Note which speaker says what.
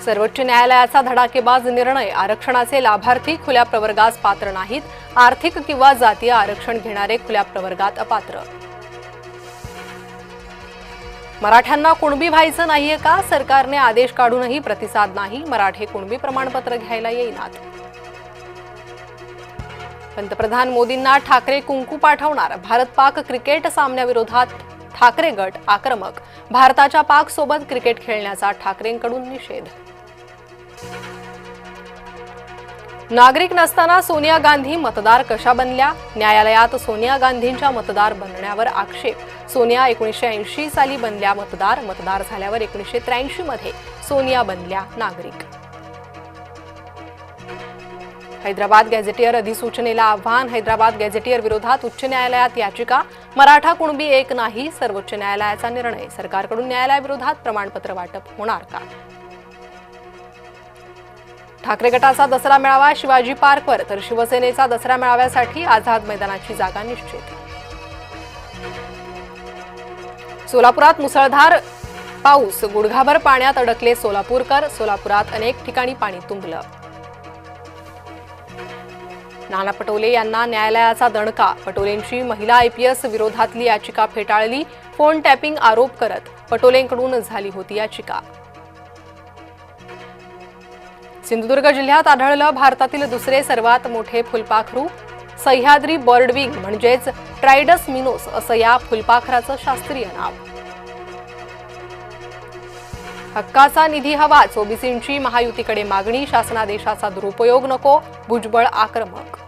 Speaker 1: सर्वोच्च न्यायालयाचा धडाकेबाज निर्णय, आरक्षणाचे लाभार्थी खुल्या प्रवर्गास पात्र नाहीत, आर्थिक किंवा जातीय आरक्षण घेणारे खुल्या प्रवर्गात अपात्र. मराठ्यांना कुणबी व्हायचं नाहीये का? सरकारने आदेश काढूनही प्रतिसाद नाही, मराठे कुणबी प्रमाणपत्र घ्यायला येईनात. पंतप्रधान मोदींना ठाकरे कुंकू पाठवणार, भारत पाक क्रिकेट सामन्याविरोधात ठाकरे गट आक्रमक, भारताच्या पाक सोबत क्रिकेट खेळण्याचा ठाकरेंकडून निषेध. नागरिक नसताना सोनिया गांधी मतदार कशा बनल्या? न्यायालयात सोनिया गांधींच्या मतदार बनण्यावर आक्षेप. सोनिया 1980 साली बनल्या मतदार, मतदार झाल्यावर 1983 मध्ये सोनिया बनल्या नागरिक. हैदराबाद गॅझेटियर अधिसूचनेला आव्हान, हैदराबाद गॅझेटियर विरोधात उच्च न्यायालयात याचिका, मराठा कुणबी एक नाही, सर्वोच्च न्यायालयाचा निर्णय, सरकारकडून न्यायालयाविरोधात प्रमाणपत्र वाटप होणार का? ठाकरे गटाचा दसरा मेळावा शिवाजी पार्कवर, तर शिवसेनेचा दसरा मेळाव्यासाठी आझाद मैदानाची जागा निश्चित. सोलापुरात मुसळधार पाऊस, गुडघाभर पाण्यात अडकले सोलापूरकर, सोलापुरात अनेक ठिकाणी पाणी तुंबलं. नाना पटोले यांना न्यायालयाचा दणका, पटोलेंची महिला आयपीएस विरोधातली याचिका फेटाळली, फोन टॅपिंग आरोप करत पटोलेंकडून झाली होती याचिका. सिंधुदुर्ग जिल्ह्यात आढळलं भारतातील दुसरे सर्वात मोठे फुलपाखरू, सह्याद्री बर्डविंग म्हणजेच ट्रायडस मिनोस असं या फुलपाखराचं शास्त्रीय नाव. हक्काचा निधी हवाच, ओबीसींची महायुतीकडे मागणी, शासनादेशाचा दुरुपयोग नको, भुजबळ आक्रमक.